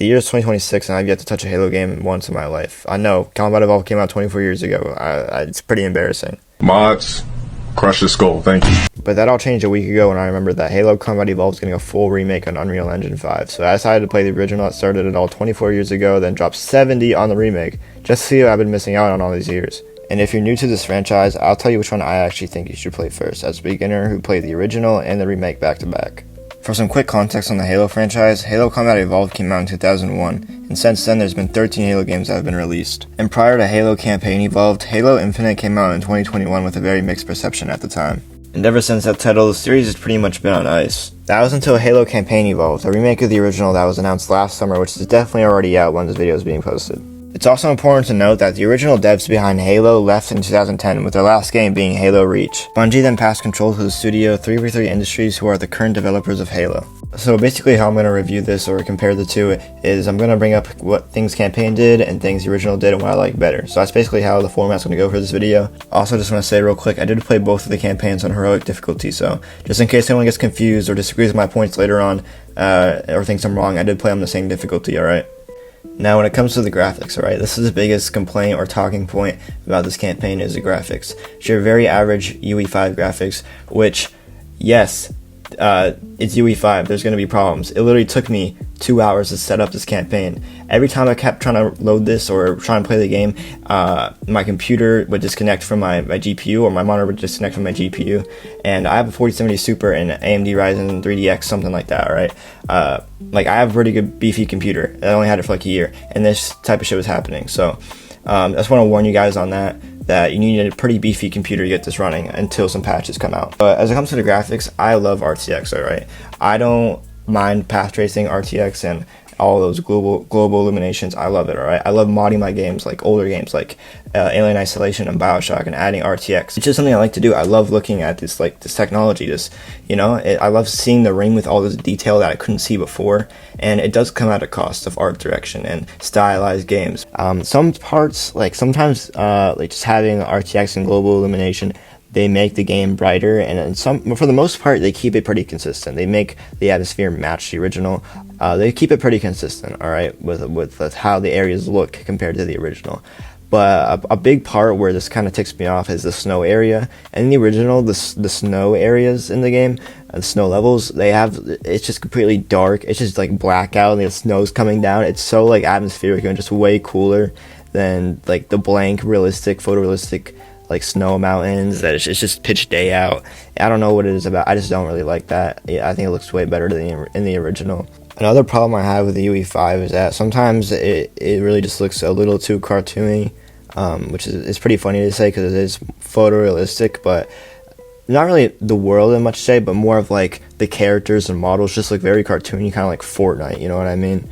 The year is 2026, and I've yet to touch a Halo game once in my life. I know, Combat Evolved came out 24 years ago. It's pretty embarrassing. Mods, crush the skull, thank you. But that all changed a week ago when I remembered that Halo Combat Evolved is getting a full remake on Unreal Engine 5. So I decided to play the original that started it all 24 years ago, then dropped 70 on the remake, just to see what I've been missing out on all these years. And if you're new to this franchise, I'll tell you which one I actually think you should play first, as a beginner who played the original and the remake back to back. For some quick context on the Halo franchise, Halo Combat Evolved came out in 2001, and since then there's been 13 Halo games that have been released. And prior to Halo Campaign Evolved, Halo Infinite came out in 2021 with a very mixed perception at the time. And ever since that title, the series has pretty much been on ice. That was until Halo Campaign Evolved, a remake of the original that was announced last summer, which is definitely already out when this video is being posted. It's also important to note that the original devs behind Halo left in 2010, with their last game being Halo Reach. Bungie then passed control to the studio 343 Industries, who are the current developers of Halo. So basically how I'm going to review this or compare the two is I'm going to bring up what things Campaign did and things the original did and what I like better. So that's basically how the format's going to go for this video. Also just want to say real quick, I did play both of the campaigns on heroic difficulty, so just in case anyone gets confused or disagrees with my points later on or thinks I'm wrong, I did play on the same difficulty, alright? Now when it comes to the graphics, alright, this is the biggest complaint or talking point about this campaign is the graphics. It's your very average UE5 graphics, which, yes, it's UE5, there's going to be problems. It literally took me 2 hours to set up this campaign. Every time I kept trying to load this or trying to play the game, my computer would disconnect from my GPU, or my monitor would disconnect from my GPU, and I have a 4070 Super and AMD Ryzen 3DX, something like that, right? Like, I have a pretty good beefy computer. I only had it for like a year, and this type of shit was happening, so I just want to warn you guys on that you need a pretty beefy computer to get this running until some patches come out. But as it comes to the graphics, I love RTX, alright? I don't mind path tracing, RTX, and all those global illuminations. I love it, alright? I love modding my games, like older games like Alien Isolation and Bioshock, and adding RTX. It's just something I like to do. I love looking at this technology, I love seeing the ring with all this detail that I couldn't see before, and it does come at a cost of art direction and stylized games. Some parts, like sometimes like just having RTX and global illumination, they make the game brighter, and for the most part, they keep it pretty consistent. They make the atmosphere match the original. They keep it pretty consistent, alright, with how the areas look compared to the original. But a big part where this kind of ticks me off is the snow area. And in the original, the snow areas in the game, the snow levels, it's just completely dark. It's just like blackout, and the snow's coming down. It's so like atmospheric and just way cooler than like the blank, realistic, photorealistic like snow mountains that it's just pitch day out. I don't know what it is about. I just don't really like that. I think it looks way better than in the original. Another problem I have with the UE5 is that sometimes it really just looks a little too cartoony, which is pretty funny to say because it is photorealistic, but not really the world in much to say, but more of like the characters and models just look very cartoony, kind of like Fortnite, you know what I mean?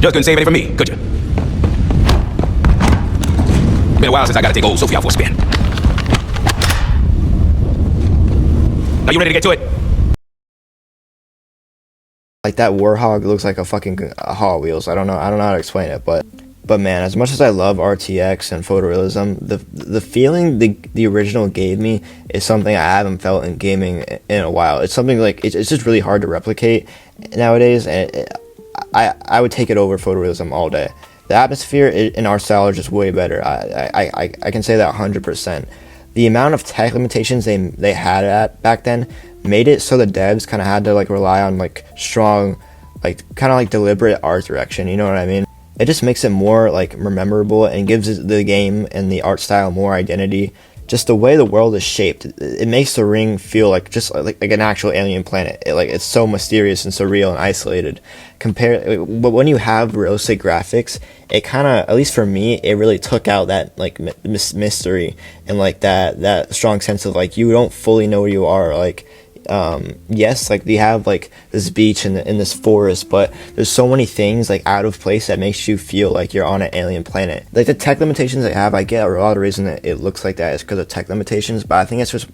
Just couldn't save any for me, could you? Been a while since I got to take old Sophie out for a spin. Are you ready to get to it? Like that Warhog looks like a fucking Hot Wheels. I don't know how to explain it, but man, as much as I love RTX and photorealism, the feeling the original gave me is something I haven't felt in gaming in a while. It's something like it's just really hard to replicate nowadays, and I would take it over photorealism all day. The atmosphere in our style are just way better. I can say that 100%. The amount of tech limitations they had back then made it so the devs kind of had to like rely on like strong, like kind of like deliberate art direction. You know what I mean? It just makes it more like memorable and gives the game and the art style more identity. Just the way the world is shaped, it makes the ring feel like just like an actual alien planet. It's so mysterious and surreal and isolated. But when you have realistic graphics, it kind of, at least for me, it really took out that like mystery and like that strong sense of like you don't fully know where you are. Like yes, like we have like this beach and in this forest, but there's so many things like out of place that makes you feel like you're on an alien planet. Like the tech limitations they have, I get a lot of reason that it looks like that is because of tech limitations, but I think it's just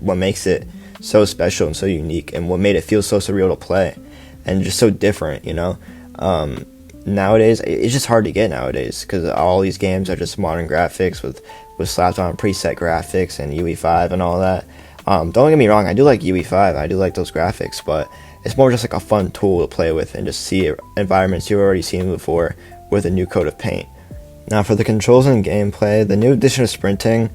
what makes it so special and so unique, and what made it feel so surreal to play and just so different, you know. Nowadays it's just hard to get nowadays because all these games are just modern graphics with slapped on preset graphics and UE5 and all that. Don't get me wrong, I do like UE5, I do like those graphics, but it's more just like a fun tool to play with and just see environments you've already seen before with a new coat of paint. Now for the controls and gameplay, the new addition of sprinting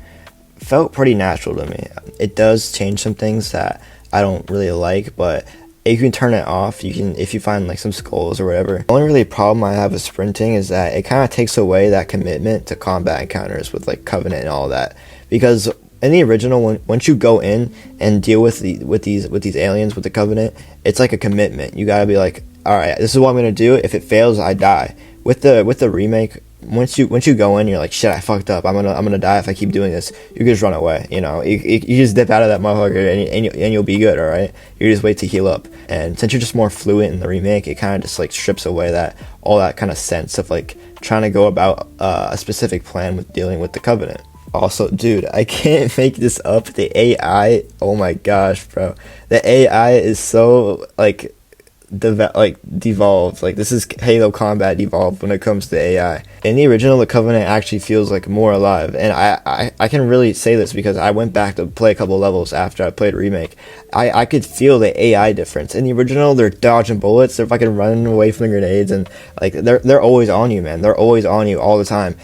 felt pretty natural to me. It does change some things that I don't really like, but you can turn it off. You can, if you find like some skulls or whatever. The only really problem I have with sprinting is that it kind of takes away that commitment to combat encounters with like Covenant and all that. Because in the original, once you go in and deal with these aliens with the Covenant, it's like a commitment. You gotta be like, all right, this is what I'm gonna do. If it fails, I die. With the remake, once you go in, you're like, shit, I fucked up. I'm gonna die if I keep doing this. You can just run away. You know, you just dip out of that motherfucker and you'll be good. All right, you just wait to heal up. And since you're just more fluent in the remake, it kind of just like strips away all that kind of sense of like trying to go about a specific plan with dealing with the Covenant. Also, dude, I can't make this up. The AI, oh my gosh, bro, the AI is so like devolved. Like, this is Halo Combat devolved when it comes to AI. In the original, the Covenant actually feels like more alive, and I can really say this because I went back to play a couple levels after I played Remake. I could feel the AI difference. In the original, they're dodging bullets, they're fucking running away from the grenades, and like they're always on you, man. They're always on you all the time.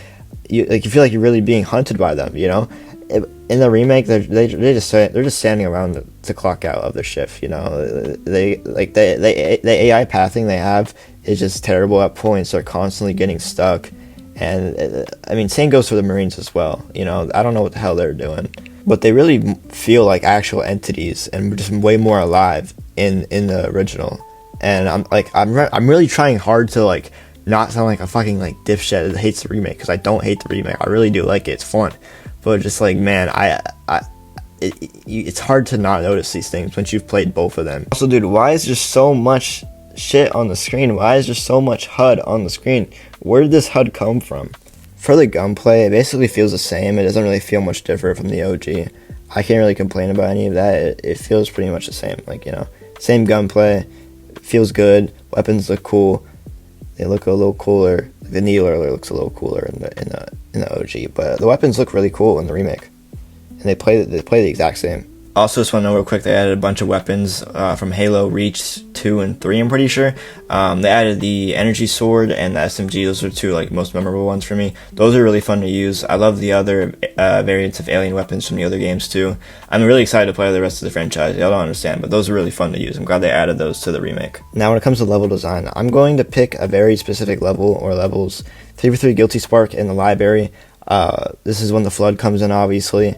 You feel like you're really being hunted by them, you know. In the remake, they're just standing around to clock out of their shift. You know, the AI pathing they have is just terrible at points. They're constantly getting stuck, and I mean, same goes for the Marines as well. You know, I don't know what the hell they're doing, but they really feel like actual entities and just way more alive in the original. And I'm really trying hard to like not sound like a fucking like dipshit that hates the remake, because I don't hate the remake. I really do like it. It's fun. But just like, man, it's hard to not notice these things once you've played both of them. Also, dude, why is there so much shit on the screen? Why is there so much HUD on the screen? Where did this HUD come from? For the gunplay, it basically feels the same. It doesn't really feel much different from the OG. I can't really complain about any of that. It feels pretty much the same. Like, you know, same gunplay. Feels good. Weapons look cool. They look a little cooler. The Needler looks a little cooler in the OG, but the weapons look really cool in the remake, and they play the exact same. Also, just want to know real quick, they added a bunch of weapons from Halo Reach 2 and 3, I'm pretty sure. They added the Energy Sword and the SMG. Those are two like most memorable ones for me. Those are really fun to use. I love the other variants of alien weapons from the other games too. I'm really excited to play the rest of the franchise. Y'all don't understand, but those are really fun to use. I'm glad they added those to the remake. Now, when it comes to level design, I'm going to pick a very specific level or levels. 3v3 Guilty Spark in the library. This is when the Flood comes in, obviously.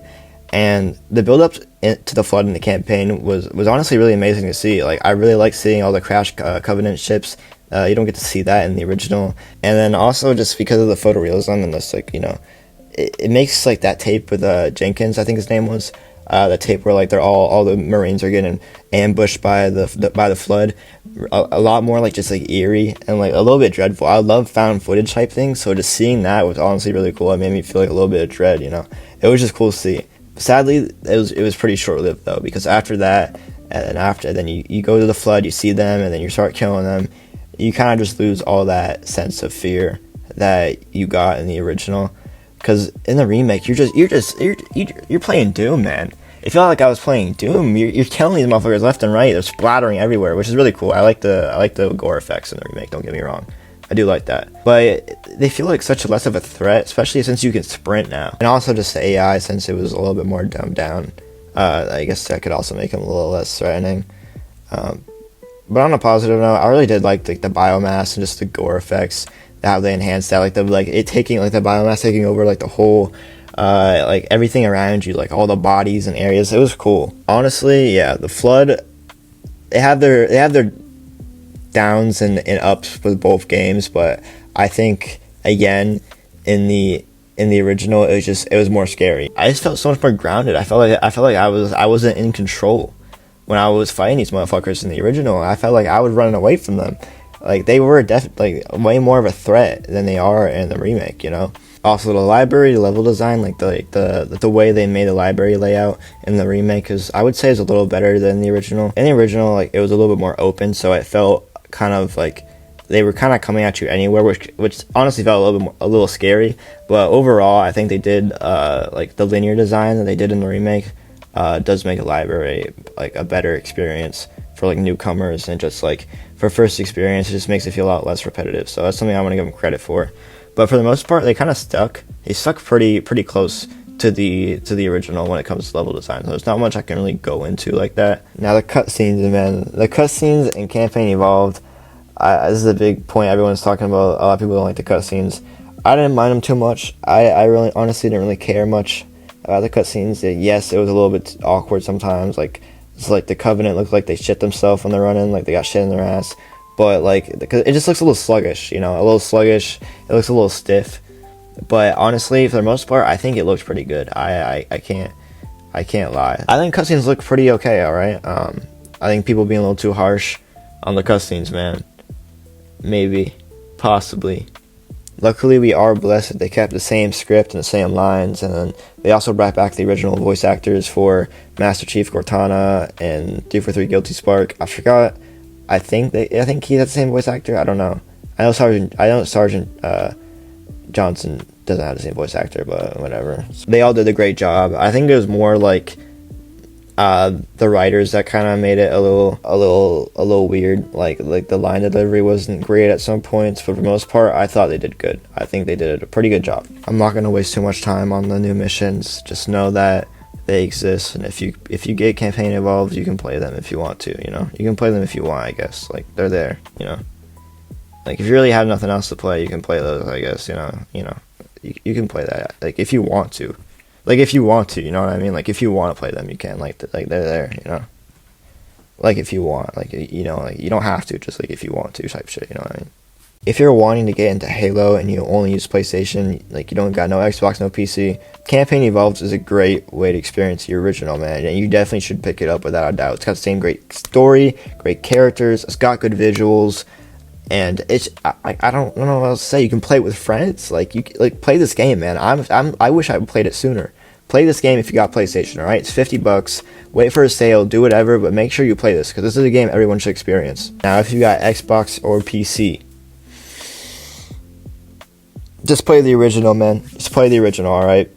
And the build-up to the Flood in the campaign was honestly really amazing to see. Like, I really like seeing all the Crash Covenant ships. You don't get to see that in the original. And then also just because of the photorealism and this, like, you know, it makes like that tape with Jenkins, I think his name was, the tape where like they're all the Marines are getting ambushed by the Flood, a lot more like just like eerie and like a little bit dreadful. I love found footage type things, so just seeing that was honestly really cool. It made me feel like a little bit of dread, you know. It was just cool to see. Sadly, it was pretty short-lived though, because after that, then you go to the Flood, you see them, and then you start killing them. You kind of just lose all that sense of fear that you got in the original, because in the remake, you're playing Doom, man. It felt like I was playing Doom. You're killing these motherfuckers left and right. They're splattering everywhere, which is really cool. I like the gore effects in the remake. Don't get me wrong. I do like that. But they feel like such less of a threat, especially since you can sprint now. And also just the AI, since it was a little bit more dumbed down. I guess that could also make them a little less threatening. But on a positive note, I really did like the biomass and just the gore effects, how they enhanced that. Like the biomass taking over like the whole, like everything around you, like all the bodies and areas. It was cool. Honestly, yeah, the Flood, they have their downs and ups with both games, but I think again in the original it was more scary. I just felt so much more grounded. I felt like I wasn't in control when I was fighting these motherfuckers in the original. I felt like I was running away from them. Like they were definitely like way more of a threat than they are in the remake, you know. Also, the library level design, like the way they made the library layout in the remake, I would say is a little better than the original. In the original, like it was a little bit more open, so it felt kind of like they were kind of coming at you anywhere, which honestly felt a little scary. But overall, I think they did like the linear design that they did in the remake does make a library like a better experience for like newcomers, and just like for first experience, it just makes it feel a lot less repetitive. So that's something I want to give them credit for. But for the most part, they kind of stuck. They stuck pretty close to the original when it comes to level design. So there's not much I can really go into like that. Now the cutscenes, man, the cutscenes in Campaign Evolved. This is a big point everyone's talking about. A lot of people don't like the cutscenes. I didn't mind them too much. I really honestly didn't really care much about the cutscenes. Yes, it was a little bit awkward sometimes. Like it's like the Covenant looked like they shit themselves when they're running, like they got shit in their ass. But like it just looks a little sluggish, you know, a little sluggish. It looks a little stiff. But honestly, for the most part, I think it looks pretty good. I can't lie. I think cutscenes look pretty okay. All right. I think people being a little too harsh on the cutscenes, man. Maybe, possibly. Luckily, we are blessed that they kept the same script and the same lines, and then they also brought back the original voice actors for Master Chief Cortana and 343 Guilty Spark. I forgot. I think he's the same voice actor. I don't know. I know Sergeant Johnson doesn't have the same voice actor, but whatever. They all did a great job. I think it was more like the writers that kind of made it a little weird. Like the line delivery wasn't great at some points, but for the most part, I thought they did good. I think they did a pretty good job. I'm not gonna waste too much time on the new missions. Just know that they exist, and if you get Campaign Evolved, you can play them if you want to. You know, you can play them if you want. I guess like they're there. You know, like if you really have nothing else to play, you can play those. I guess you can play that. Like if you want to. Like if you want to, you know what I mean? Like if you want to play them, you can. Like they're there, you know. Like if you want, like you know, like you don't have to. Just like if you want to, type shit. You know what I mean? If you're wanting to get into Halo and you only use PlayStation, like you don't got no Xbox, no PC, Campaign Evolved is a great way to experience the original, man. And you definitely should pick it up without a doubt. It's got the same great story, great characters. It's got good visuals. And it's I don't know what else to say. You can play it with friends. Like you like play this game, man. I wish I played it sooner. Play this game if you got PlayStation. All right, it's $50. Wait for a sale. Do whatever, but make sure you play this because this is a game everyone should experience. Now, if you got Xbox or PC, just play the original, man. Just play the original. All right.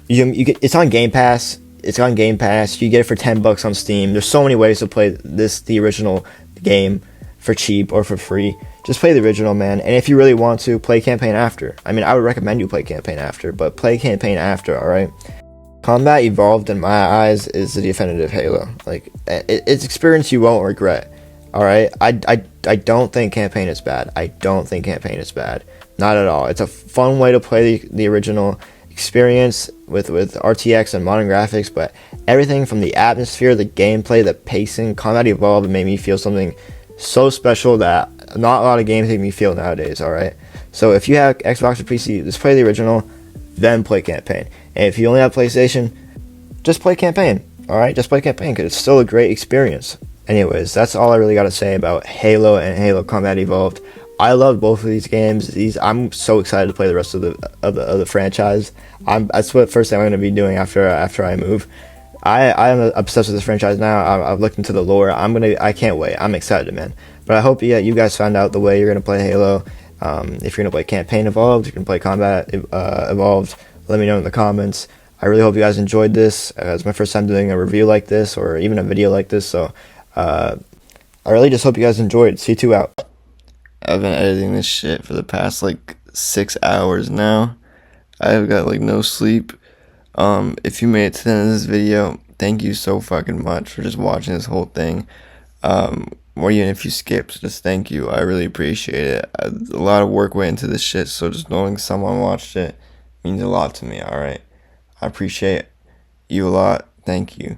You get it's on Game Pass. It's on Game Pass. You get it for $10 on Steam. There's so many ways to play the original game for cheap or for free. Just play the original, man. And if you really want to, play Campaign After. I mean, I would recommend you play Campaign After, but play Campaign After, alright? Combat Evolved, in my eyes, is the definitive Halo. Like, it's experience you won't regret, alright? I don't think Campaign is bad. I don't think Campaign is bad. Not at all. It's a fun way to play the original experience with RTX and modern graphics, but everything from the atmosphere, the gameplay, the pacing, Combat Evolved made me feel something so special that not a lot of games make me feel nowadays, alright? So if you have Xbox or PC, just play the original, then play Campaign. And if you only have PlayStation, just play Campaign, alright? Just play Campaign, because it's still a great experience. Anyways, that's all I really got to say about Halo and Halo Combat Evolved. I love both of these games. I'm so excited to play the rest of the franchise. That's what first thing I'm going to be doing after I move. I am obsessed with this franchise now. I've looked into the lore. I can't wait. I'm excited, man. But I hope you guys found out the way you're gonna play Halo. If you're gonna play Campaign Evolved, you can play Combat Evolved. Let me know in the comments. I really hope you guys enjoyed this. It's my first time doing a review like this, or even a video like this. So I really just hope you guys enjoyed. C2 out. I've been editing this shit for the past like 6 hours now. I've got like no sleep. If you made it to the end of this video, thank you so fucking much for just watching this whole thing. Or even if you skipped, just thank you. I really appreciate it. A lot of work went into this shit, so just knowing someone watched it means a lot to me, alright? I appreciate you a lot. Thank you.